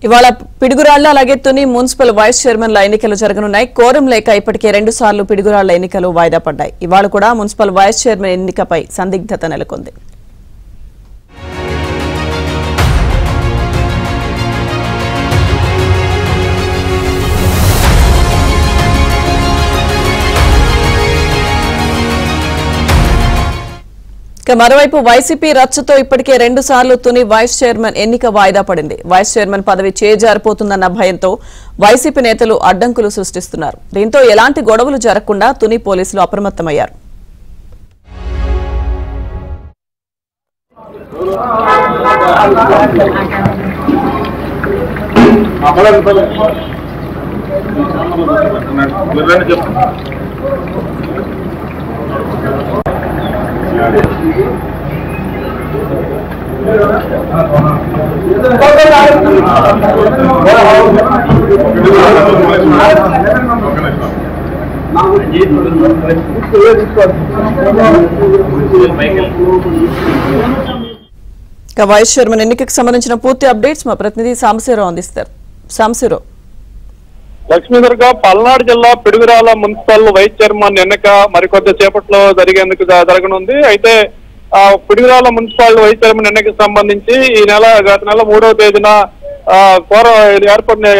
ఇవాళ పిడుగురాళ్ల అలాగే Tuni municipal vice చైర్మన్ల ఎన్నికలు జరగనున్నాయి. కోరం లేక ఇప్పటికే 2 సార్లు పిడుగురాళ్ల ఎన్నికలు వాయిదా పడ్డాయి. ఇవాళ కూడా మున్సిపల్ వైస్ చైర్మన్ ఎన్నికపై సందిగ్ధత నెలకొంది. మరోవైపు వైసీపీ రచ్చతో ఇప్పటికే 2 సార్లు తుని వైస్ చైర్మన్ ఎన్నిక వాయిదా పడింది. వైస్ చైర్మన్ పదవి చేజారిపోతుందన్న భయంతో వైసీపీ నేతలు అడ్డంకులు సృష్టిస్తున్నారు. దీంతో ఎలాంటి గొడవలు జరగకుండా తుని పోలీసులు అప్రమత్తమయ్యారు. వైస్ చైర్మన్ ఎన్నికకు సంబంధించిన పూర్తి అప్డేట్స్ మా ప్రతినిధి సాంబశివరావు అందిస్తారు. సాంబశివరావు. లక్ష్మీధర్గా పల్నాడు జిల్లా పిడుగురాల మున్సిపల్ వైస్ చైర్మన్ ఎన్నిక మరికొద్ది సేపట్లో జరగనుంది. అయితే పిడుగురాల మున్సిపల్ వైస్ చైర్మన్ ఎన్నికకు సంబంధించి ఈ గత నెల 3వ తేదీన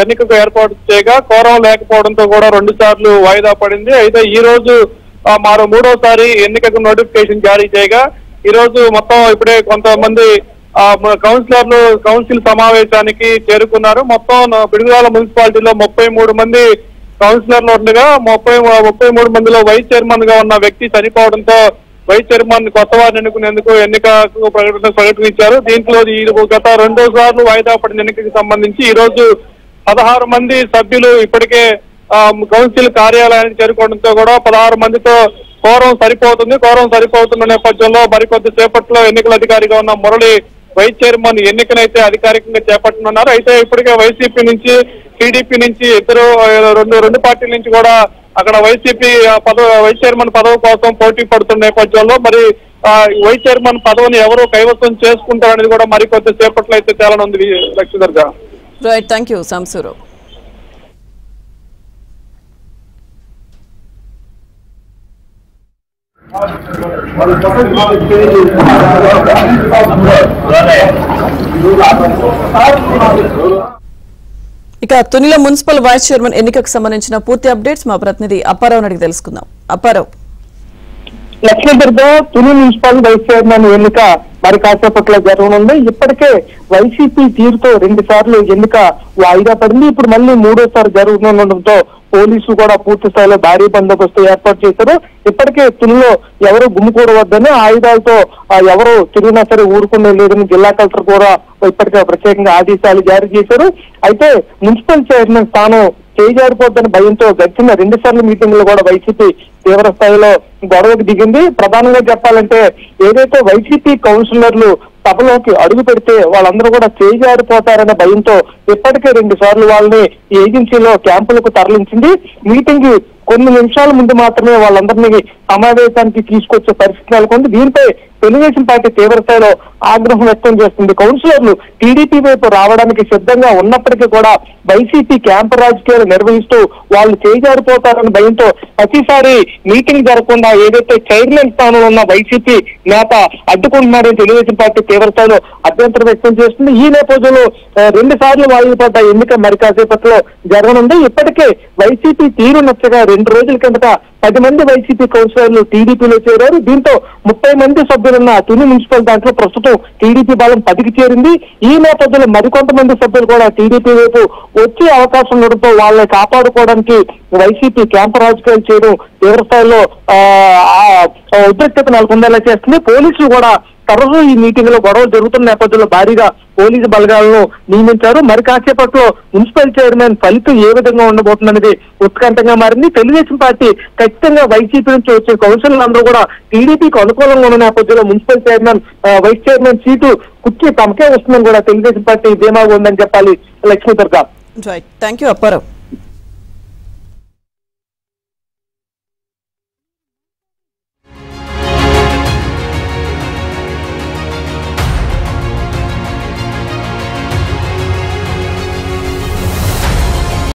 ఎన్నికకు ఏర్పాటు చేయగా కోరం లేకపోవడంతో కూడా 2 సార్లు వాయిదా పడింది. అయితే ఈ రోజు మరో 3వసారి ఎన్నికకు నోటిఫికేషన్ జారీ చేయగా ఈ రోజు మొత్తం ఇప్పుడే కొంతమంది కౌన్సిలర్లు కౌన్సిల్ సమావేశానికి చేరుకున్నారు. మొత్తం పిడుగురాల మున్సిపాలిటీలో 33 మంది కౌన్సిలర్లు ఉండగా 33 మందిలో వైస్ చైర్మన్ గా ఉన్న వ్యక్తి చనిపోవడంతో వైస్ చైర్మన్ కొత్త వారిని ఎన్నుకునేందుకు ఎన్నికకు ప్రకటించారు. దీంట్లో గత 2 సార్లు వాయిదా పడిన ఎన్నికకు సంబంధించి ఈ రోజు 16 మంది సభ్యులు ఇప్పటికే కౌన్సిల్ కార్యాలయానికి చేరుకోవడంతో కూడా 16 మందితో కోరం సరిపోతున్న నేపథ్యంలో మరికొద్ది సేపట్లో ఎన్నికల అధికారిగా ఉన్న మురళి వైస్ చైర్మన్ ఎన్నికనైతే అధికారికంగా చేపట్టనున్నారు. అయితే ఇప్పటికే వైసీపీ నుంచి టీడీపీ నుంచి రెండు పార్టీల నుంచి కూడా అక్కడ వైసీపీ వైస్ చైర్మన్ పదవి కోసం పోటీ పడుతున్న నేపథ్యంలో మరి వైస్ చైర్మన్ పదవిని ఎవరు కైవసం చేసుకుంటారనేది కూడా మరికొద్ది సేపట్లో అయితే తేలనుంది. లక్ష్మీధర్గా. Right, thank you Sambasivarao. ఇక తునిలో మున్సిపల్ వైస్ చైర్మన్ ఎన్నికకు సంబంధించిన పూర్తి అప్డేట్స్ మా ప్రతినిధి అప్పారావు అడిగి తెలుసుకుందాం. అప్పారావు. లక్ష్మీధర్గా తుని మున్సిపల్ వైస్ చైర్మన్ ఎన్నిక మరి కాసేపట్లో జరగనుంది. ఇప్పటికే వైసీపీ తీరుతో 2 సార్లు ఎన్నిక వాయిదా పడింది. ఇప్పుడు మళ్ళీ 3వసారి జరుగుతుండటంతో పోలీసులు కూడా పూర్తి స్థాయిలో భారీ బందోబస్తు ఏర్పాటు చేశారు. ఇప్పటికే తునిలో ఎవరు గుమ్ముకూడవద్దని ఆయుధాలతో ఎవరు తిరిగినా సరే ఊరుకునే లేదని జిల్లా కలెక్టర్ కూడా ఇప్పటికే ప్రత్యేకంగా ఆదేశాలు జారీ చేశారు. అయితే మున్సిపల్ చైర్మన్ స్థానం చేజారిపోద్దని భయంతో గడిచిన 2 సార్లు మీటింగ్లు కూడా వైసీపీ తీవ్ర స్థాయిలో గొడవకు దిగింది. ప్రధానంగా చెప్పాలంటే ఏదైతే వైసీపీ కౌన్సిలర్లు సభలోకి అడుగు పెడితే వాళ్ళందరూ కూడా చేజారిపోతారనే భయంతో ఇప్పటికే 2 సార్లు వాళ్ళని ఏజెన్సీలో క్యాంపులకు తరలించింది. మీటింగ్ కొన్ని నిమిషాల ముందు మాత్రమే వాళ్ళందరినీ సమావేశానికి తీసుకొచ్చే పరిస్థితి నెలకొంది. దీనిపై తెలుగుదేశం పార్టీ తీవ్ర స్థాయిలో ఆగ్రహం వ్యక్తం చేస్తుంది. కౌన్సిలర్లు టీడీపీ వైపు రావడానికి సిద్ధంగా ఉన్నప్పటికీ కూడా వైసీపీ క్యాంపు రాజకీయాలు నిర్వహిస్తూ వాళ్ళు చేజారిపోతారన్న భయంతో ప్రతిసారి మీటింగ్ జరగకుండా ఏదైతే చైర్మన్ స్థానంలో ఉన్న వైసీపీ నేత అడ్డుకుంటున్నారని తెలుగుదేశం పార్టీ తీవ్ర స్థాయిలో అభ్యంతరం వ్యక్తం చేస్తుంది. ఈ నేపథ్యంలో 2 సార్లు వాయిదా పడ్డ ఎన్నిక మరి కాసేపట్లో జరగనుంది. ఇప్పటికే వైసీపీ తీరు నచ్చగా 2 రోజుల కిందట 10 మంది వైసీపీ కౌన్సిలర్లు టీడీపీలో చేరారు. దీంతో 30 మంది సభ్యులున్న తుని మున్సిపల్ దాంట్లో ప్రస్తుతం టీడీపీ బలం 10కి చేరింది. ఈ నేపథ్యంలో మరికొంతమంది సభ్యులు కూడా టీడీపీ వైపు వచ్చే అవకాశం ఉండడంతో వాళ్ళని కాపాడుకోవడానికి వైసీపీ క్యాంపు రాజకీయాలు చేయడం తీవ్ర స్థాయిలో ఉద్రిక్తత నెలకొందేలా చేస్తుంది. పోలీసులు కూడా తరచూ ఈ మీటింగ్ లో గొడవలు జరుగుతున్న నేపథ్యంలో భారీగా పోలీసు బలగాలను నియమించారు. మరి కాసేపట్లో మున్సిపల్ చైర్మన్ ఫలితం ఏ విధంగా ఉండబోతుందనేది ఉత్కంఠంగా మారింది. తెలుగుదేశం పార్టీ ఖచ్చితంగా వైసీపీ నుంచి వచ్చే కౌన్సిలర్లందరూ కూడా టీడీపీకి అనుకూలంగా ఉన్న నేపథ్యంలో municipal chairman vice chairman seat కుర్చీ తమకే వస్తుందని కూడా తెలుగుదేశం పార్టీ ధీమాగా ఉందని చెప్పాలి. లక్ష్మీధర్గా. Right, thank you Apparao.